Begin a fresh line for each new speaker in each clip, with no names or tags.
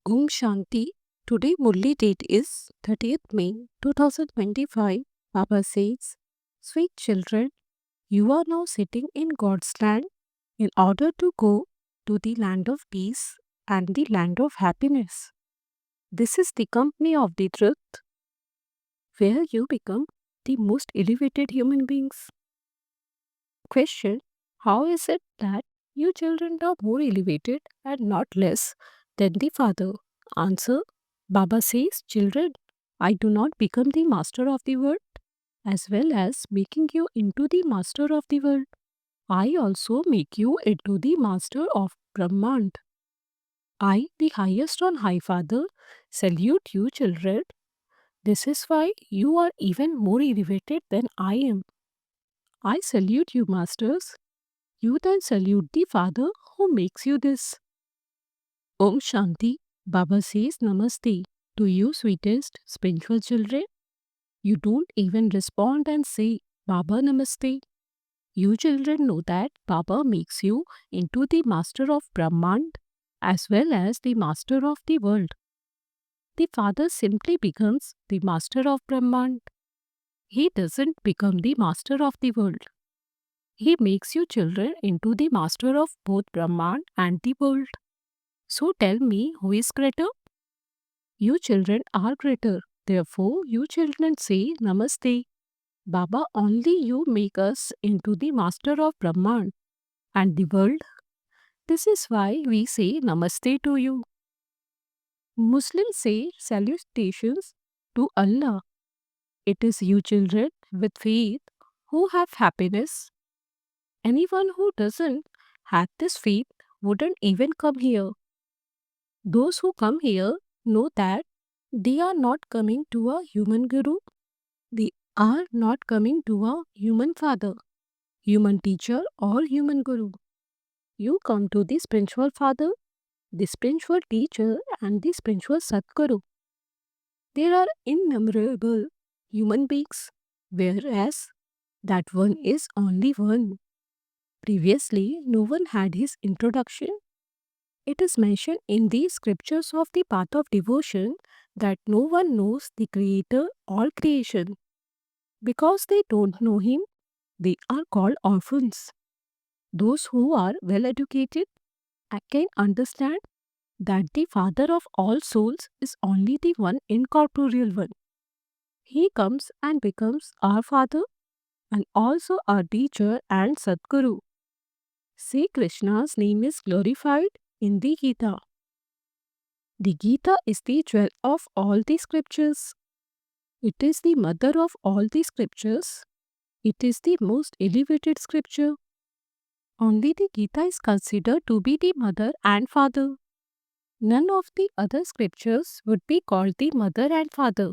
Om Shanti. Today Murli date is 30th May 2025. Baba says, Sweet children, you are now sitting in God's land in order to go to the land of peace and the land of happiness. This is the company of the truth where you become the most elevated human beings. Question: how is it that you children are more elevated and not less than the Father? Answer: Baba says, children, I do not become the master of the world as well as making you into the master of the world. I also make you into the master of Brahmand. I, the highest on high Father, salute you, children. This is why you are even more elevated than I am. I salute you, masters. You then salute the Father who makes you this. Om Shanti. Baba says Namaste to you, sweetest spiritual children. You don't even respond and say Baba Namaste. You children know that Baba makes you into the master of Brahmand as well as the master of the world. The Father simply becomes the master of Brahmand. He doesn't become the master of the world. He makes you children into the master of both Brahman and the world. So tell me, who is greater? You children are greater. Therefore, you children say Namaste. Baba, only you make us into the master of Brahman and the world. This is why we say Namaste to you. Muslims say salutations to Allah. It is you children with faith who have happiness. Anyone who doesn't have this faith wouldn't even come here. Those who come here know that they are not coming to a human guru. They are not coming to a human father, human teacher, or human guru. You come to the spiritual father, the spiritual teacher, and the spiritual Sadguru. There are innumerable human beings, whereas that one is only one. Previously, no one had his introduction. It is mentioned in the scriptures of the path of devotion that no one knows the Creator or creation. Because they don't know Him, they are called orphans. Those who are well educated can understand that the Father of all souls is only the one incorporeal one. He comes and becomes our Father and also our teacher and Sadguru. Say Krishna's name is glorified in the Gita. The Gita is the jewel of all the scriptures. It is the mother of all the scriptures. It is the most elevated scripture. Only the Gita is considered to be the mother and father. None of the other scriptures would be called the mother and father.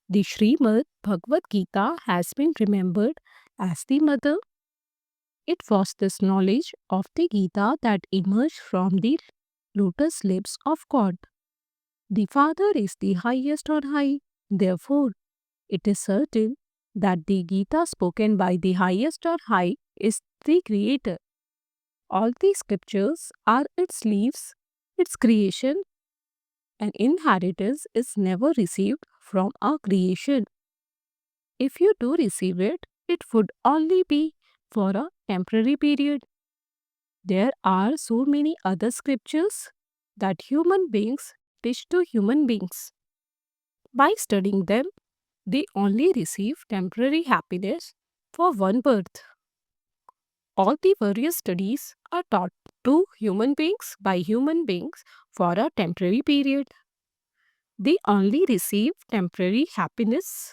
The Srimad Bhagavad Gita has been remembered as the mother. It was this knowledge of the Gita that emerged from the lotus lips of God. The Father is the highest on high. Therefore, it is certain that the Gita spoken by the highest on high is the Creator. All the scriptures are its leaves, its creation. An inheritance is never received from our creation. If you do receive it, it would only be for a temporary period. There are so many other scriptures that human beings teach to human beings. By studying them, they only receive temporary happiness for one birth. All the various studies are taught to human beings by human beings for a temporary period. They only receive temporary happiness.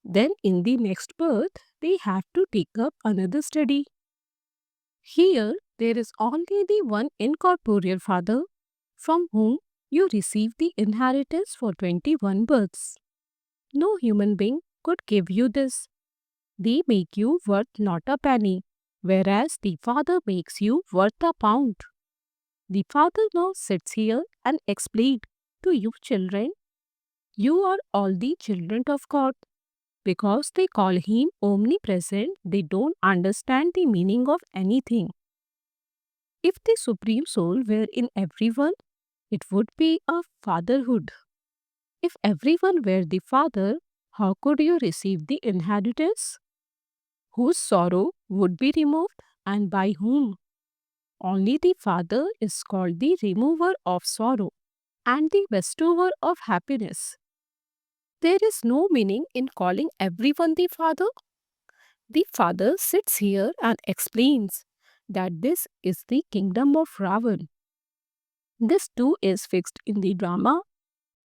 Then in the next birth, they have to take up another study. Here, there is only the one incorporeal Father from whom you receive the inheritance for 21 births. No human being could give you this. They make you worth not a penny, whereas the Father makes you worth a pound. The Father now sits here and explains to you children, you are all the children of God. Because they call Him omnipresent, they don't understand the meaning of anything. If the Supreme Soul were in everyone, It would be a fatherhood. If everyone were the father, how could you receive the inheritance? Whose sorrow would be removed and by whom? Only the father is called the remover of sorrow and the bestower of happiness. There is no meaning in calling everyone the father. The father sits here and explains that this is the kingdom of Ravan. This too is fixed in the drama.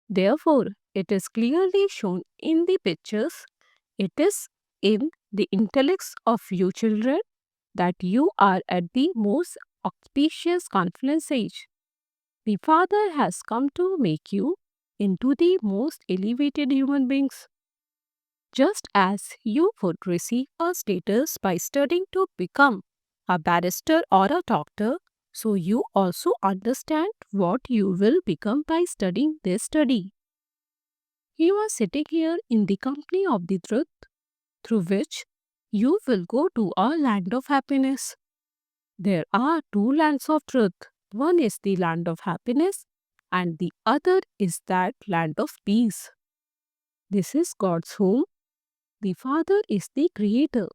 Therefore, it is clearly shown in the pictures. It is in the intellects of you children that you are at the most auspicious confluence age. The Father has come to make you into the most elevated human beings. Just as you would receive a status by studying to become a barrister or a doctor, so you also understand what you will become by studying this study. You are sitting here in the company of the truth, through which you will go to a land of happiness. There are two lands of truth. One is the land of happiness, and the other is that land of peace. This is God's home. The Father is the Creator.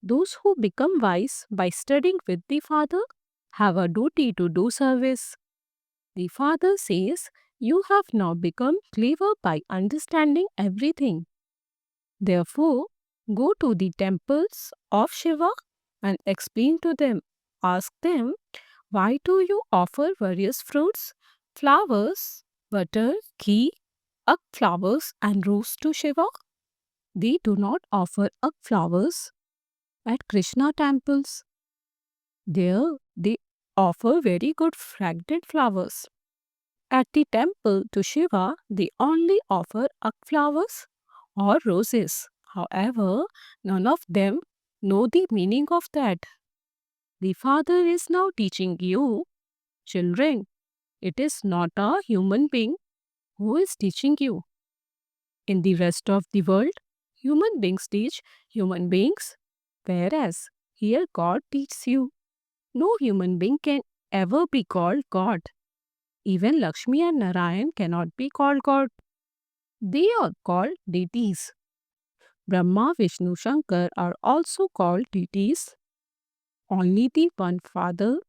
Those who become wise by studying with the Father have a duty to do service. The Father says, you have now become clever by understanding everything. Therefore, go to the temples of Shiva and explain to them. Ask them, why do you offer various fruits, flowers, butter, ghee, ak flowers, and rose to Shiva? They do not offer ak flowers at Krishna temples. There, they offer very good fragrant flowers. At the temple to Shiva, they only offer ak flowers or roses. However, none of them know the meaning of that. The Father is now teaching you, children, it is not a human being who is teaching you. In the rest of the world, human beings teach human beings, whereas here God teaches you. No human being can ever be called God. Even Lakshmi and Narayan cannot be called God. They are called deities. Brahma, Vishnu, Shankar are also called deities. Only the one Father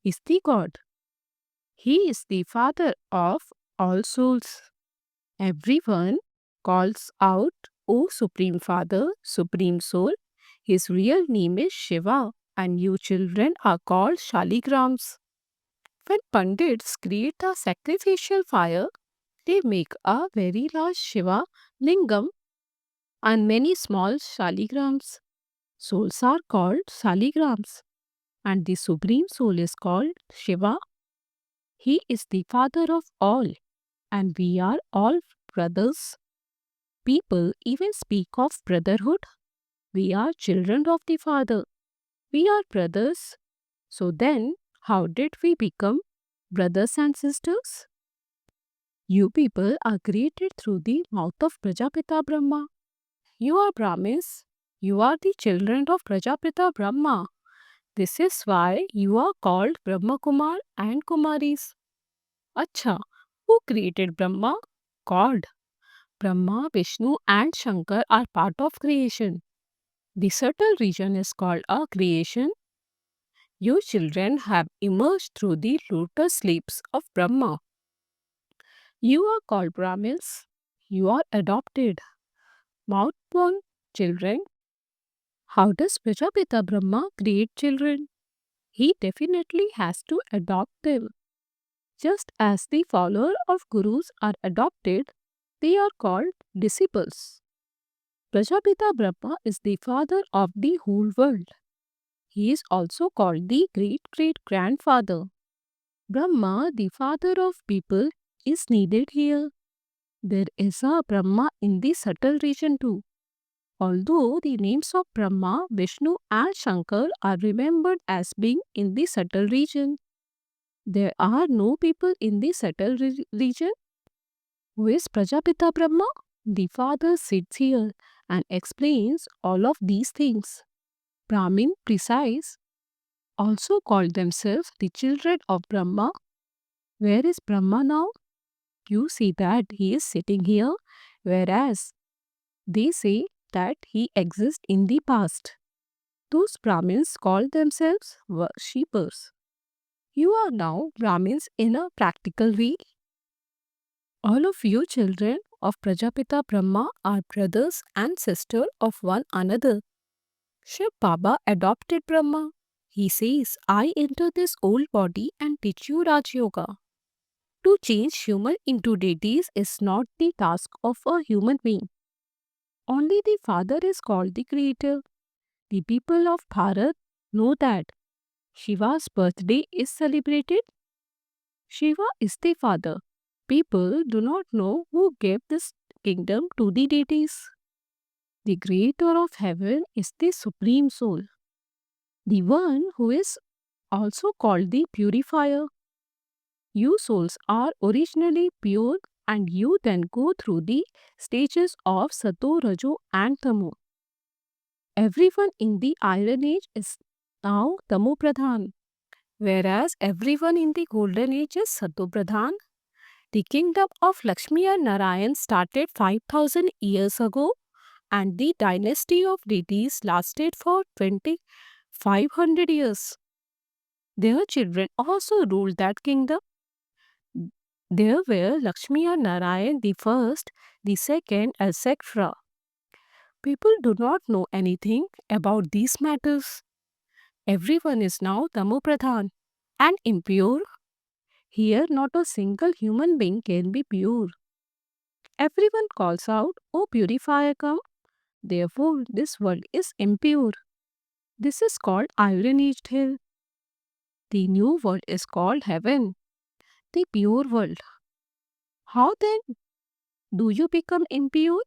is the God. He is the Father of all souls. Everyone calls out, O Supreme Father, Supreme Soul. His real name is Shiva, and you children are called Shaligrams. When Pandits create a sacrificial fire, they make a very large Shiva lingam and many small Shaligrams. Souls are called Shaligrams, and the Supreme Soul is called Shiva. He is the Father of all, and we are all brothers. People even speak of brotherhood. We are children of the Father. We are brothers. So then, how did we become brothers and sisters? You people are created through the mouth of Prajapita Brahma. You are Brahmins. You are the children of Prajapita Brahma. This is why you are called Brahma Kumar and Kumaris. Acha, who created Brahma? God. Brahma, Vishnu and Shankar are part of creation. The subtle region is called a creation. You children have emerged through the lotus sleeps of Brahma. You are called Brahmins. You are adopted. Mouth-born children. How does Prajapita Brahma create children? He definitely has to adopt them. Just as the followers of gurus are adopted, they are called disciples. Prajapita Brahma is the father of the whole world. He is also called the great-great-grandfather. Brahma, the father of people, is needed here. There is a Brahma in the subtle region too. Although the names of Brahma, Vishnu and Shankar are remembered as being in the subtle region, there are no people in the subtle region. Who is Prajapita Brahma? The father sits here and explains all of these things. Brahmin precise also called themselves the children of Brahma. Where is Brahma now? You see that he is sitting here, whereas they say that he exists in the past. Those Brahmins call themselves worshippers. You are now Brahmins in a practical way. All of you children of Prajapita Brahma are brothers and sisters of one another. Shiv Baba adopted Brahma. He says, I enter this old body and teach you Raj Yoga. To change human into deities is not the task of a human being. Only the Father is called the Creator. The people of Bharat know that Shiva's birthday is celebrated. Shiva is the Father. People do not know who gave this kingdom to the deities. The Creator of heaven is the Supreme Soul, the one who is also called the Purifier. You souls are originally pure and you then go through the stages of Sato, Rajo and Tamo. Everyone in the Iron Age is now Tamo Pradhan, whereas everyone in the Golden Age is Sato Pradhan. The kingdom of Lakshmi and Narayan started 5000 years ago and the dynasty of deities lasted for 2500 years. Their children also ruled that kingdom. There were Lakshmi and Narayan the first, the second, etc. People do not know anything about these matters. Everyone is now Tamopradhan and impure. Here, not a single human being can be pure. Everyone calls out, O purifier, come. Therefore, this world is impure. This is called Iron Aged Hill. The new world is called heaven, the pure world. How then do you become impure?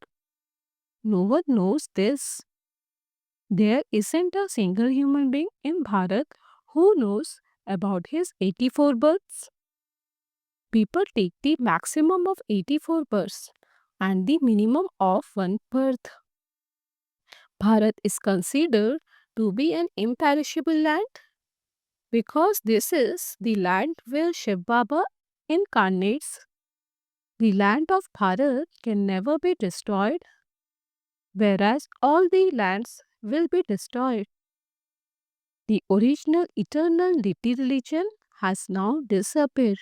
No one knows this. There isn't a single human being in Bharat who knows about his 84 births. People take the maximum of 84 births and the minimum of one birth. Bharat is considered to be an imperishable land because this is the land where Shiv Baba incarnates. The land of Bharat can never be destroyed, whereas all the lands will be destroyed. The original eternal deity religion has now disappeared.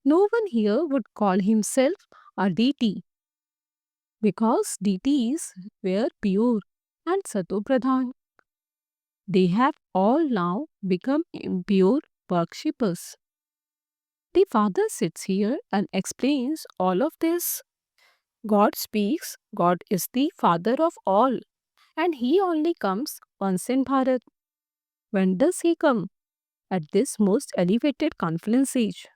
No one here would call himself a deity because deities were pure and Satopradhan. They have all now become impure worshippers. The Father sits here and explains all of this. God speaks, God is the Father of all, and He only comes once in Bharat. When does He come? At this most elevated confluence age.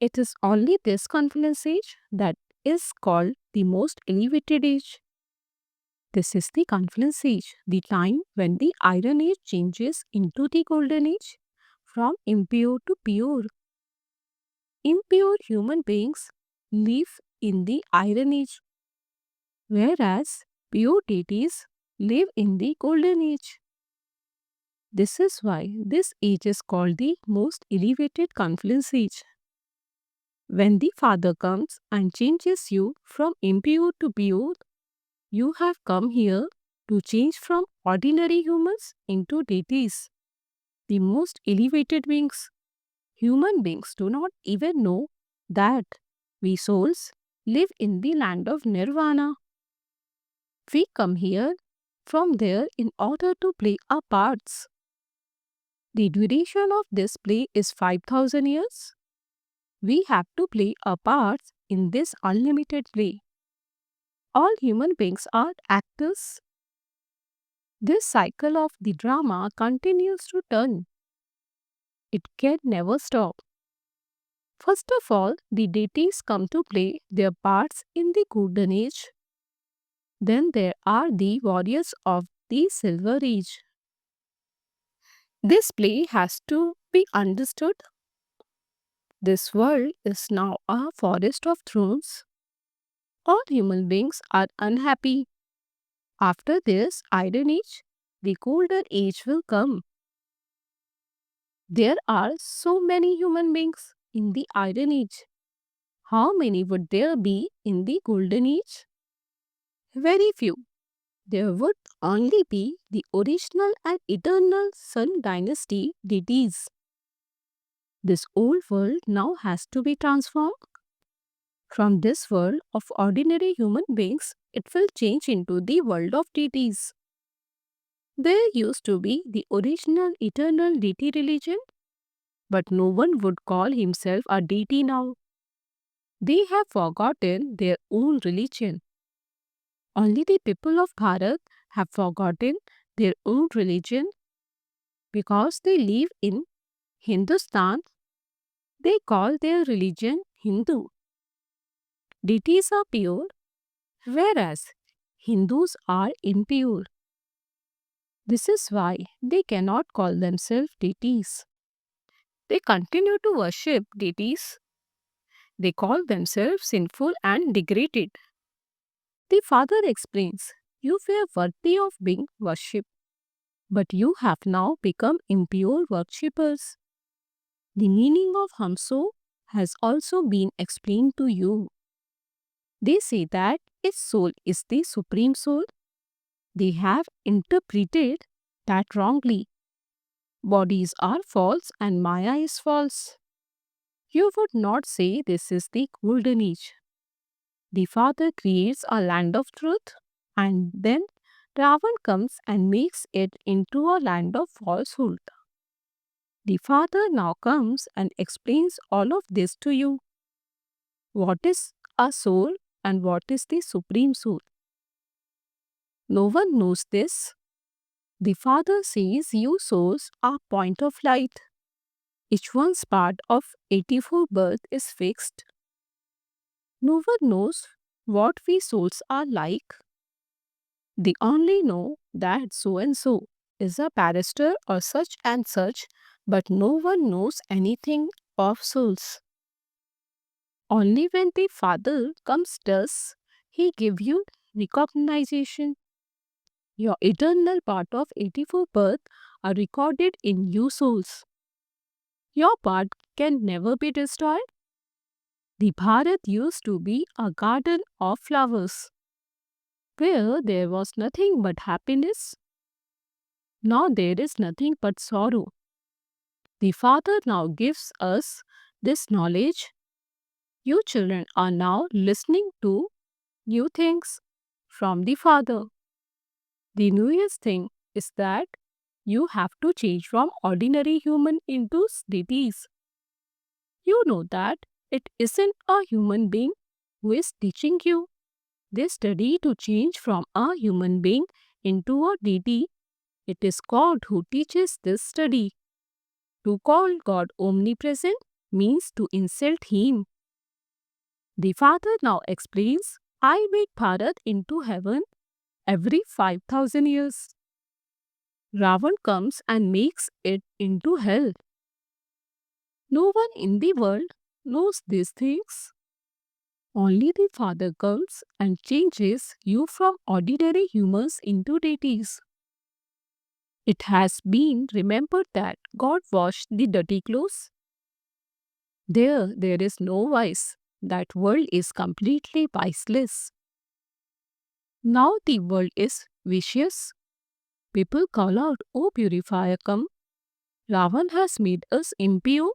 It is only this confluence age that is called the most elevated age. This is the confluence age, the time when the Iron Age changes into the Golden Age from impure to pure. Impure human beings live in the Iron Age, whereas pure deities live in the Golden Age. This is why this age is called the most elevated confluence age. When the Father comes and changes you from impure to pure, you have come here to change from ordinary humans into deities, the most elevated beings. Human beings do not even know that we souls live in the land of Nirvana. We come here from there in order to play our parts. The duration of this play is 5000 years. We have to play our parts in this unlimited play. All human beings are actors. This cycle of the drama continues to turn. It can never stop. First of all, the deities come to play their parts in the Golden Age. Then there are the warriors of the Silver Age. This play has to be understood. This world is now a forest of thrones. All human beings are unhappy. After this Iron Age, the Golden Age will come. There are so many human beings. in the Iron Age? How many would there be in the Golden Age? Very few. There would only be the original and eternal Sun Dynasty deities. This old world now has to be transformed. From this world of ordinary human beings, it will change into the world of deities. There used to be the original eternal deity religion, but no one would call himself a deity now. They have forgotten their own religion. Only the people of Bharat have forgotten their own religion because they live in Hindustan. They call their religion Hindu. Deities are pure, whereas Hindus are impure. This is why they cannot call themselves deities. They continue to worship deities. They call themselves sinful and degraded. The father explains, you were worthy of being worshipped, but you have now become impure worshippers. The meaning of Hamso has also been explained to you. They say that its soul is the supreme soul. They have interpreted that wrongly. Bodies are false and Maya is false. You would not say this is the golden age. The Father creates a land of truth and then Ravan comes and makes it into a land of falsehood. The Father now comes and explains all of this to you. What is a soul and what is the supreme soul? No one knows this. The Father says you souls are point of light. Each one's part of 84 birth is fixed. No one knows what we souls are like. They only know that so and so is a barrister or such and such, but no one knows anything of souls. Only when the Father comes does he give you recognition. Your eternal part of 84 birth are recorded in you souls. Your part can never be destroyed. The Bharat used to be a garden of flowers, where there was nothing but happiness. Now there is nothing but sorrow. The Father now gives us this knowledge. You children are now listening to new things from the Father. The newest thing is that you have to change from ordinary human into deities. You know that it isn't a human being who is teaching you. They study to change from a human being into a deity. It is God who teaches this study. To call God omnipresent means to insult Him. The Father now explains, I make Bharat into heaven every 5,000 years. Ravan comes and makes it into hell. No one in the world knows these things. Only the Father comes and changes you from ordinary humans into deities. It has been remembered that God washed the dirty clothes. There is no vice. That world is completely viceless. Now the world is vicious. People call out, O purifier, come. Ravan has made us impure.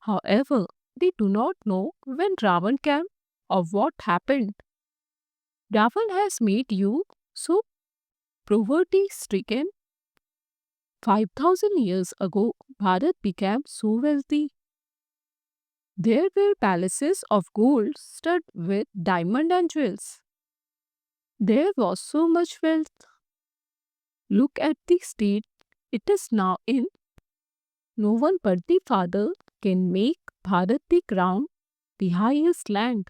However, they do not know when Ravan came or what happened. Ravan has made you so poverty stricken. 5,000 years ago, Bharat became so wealthy. There were palaces of gold studded with diamond and jewels. There was so much wealth. Look at the state it is now in. No one but the Father can make Bharat the crown, the highest land.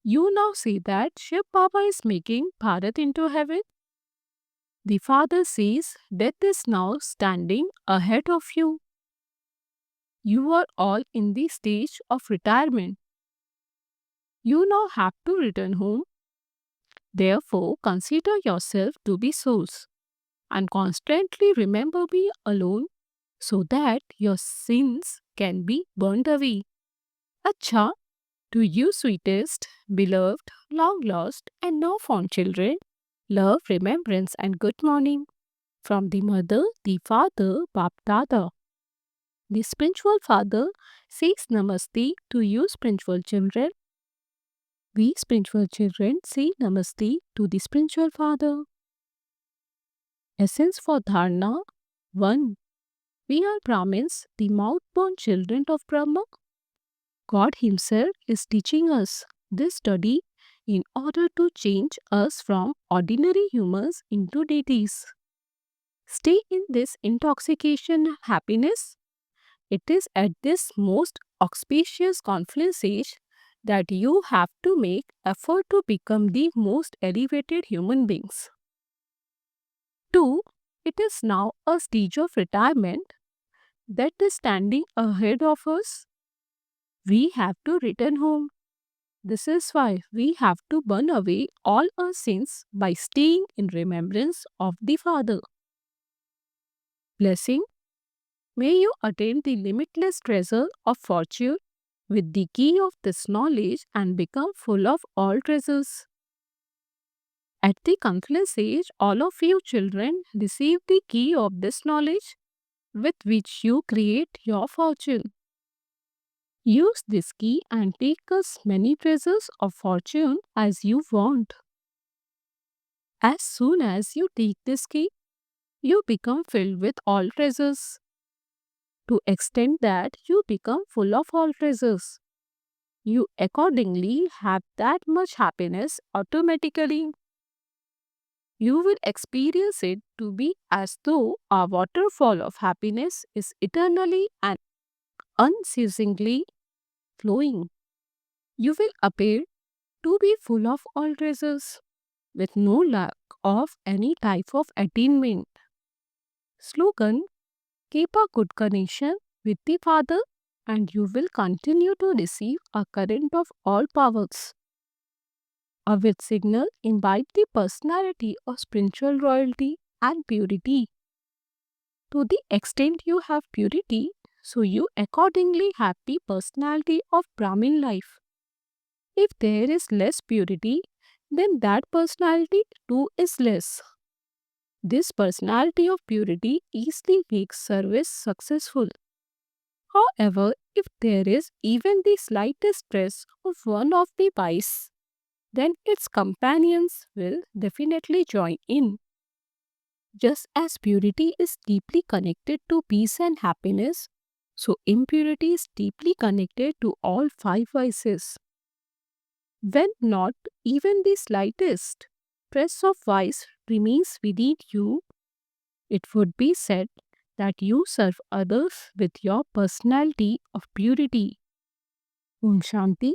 You now see that Shiv Baba is making Bharat into heaven. The Father says death is now standing ahead of you. You are all in the stage of retirement. You now have to return home. Therefore, consider yourself to be souls and constantly remember me alone so that your sins can be burnt away. Acha, to you, sweetest, beloved, long lost, and now found children, love, remembrance, and good morning. From the mother, the father, Bap Dada. The spiritual father says namaste to you, spiritual children. We spiritual children say namaste to the spiritual father. Essence for Dharna 1. We are Brahmins, the mouth-born children of Brahma. God Himself is teaching us this study in order to change us from ordinary humans into deities. Stay in this intoxication of happiness. It is at this most auspicious confluence age that you have to make effort to become the most elevated human beings. 2. It is now a stage of retirement that is standing ahead of us. We have to return home. This is why we have to burn away all our sins by staying in remembrance of the Father. Blessing, may you attain the limitless treasure of fortune with the key of this knowledge and become full of all treasures. At the confluence age, all of you children receive the key of this knowledge with which you create your fortune. Use this key and take as many treasures of fortune as you want. As soon as you take this key, you become filled with all treasures. To extend that, you become full of all treasures. You accordingly have that much happiness automatically. You will experience it to be as though a waterfall of happiness is eternally and unceasingly flowing. You will appear to be full of all treasures, with no lack of any type of attainment. Slogan: keep a good connection with the Father, and you will continue to receive a current of all powers. A with signal invite the personality of spiritual royalty and purity. To the extent you have purity, so you accordingly have the personality of Brahmin life. If there is less purity, then that personality too is less. This personality of purity easily makes service successful. However, if there is even the slightest trace of one of the vice, then its companions will definitely join in. Just as purity is deeply connected to peace and happiness, so impurity is deeply connected to all five vices. When not even the slightest trace of vice remains within you, it would be said that you serve others with your personality of purity. Om Shanti.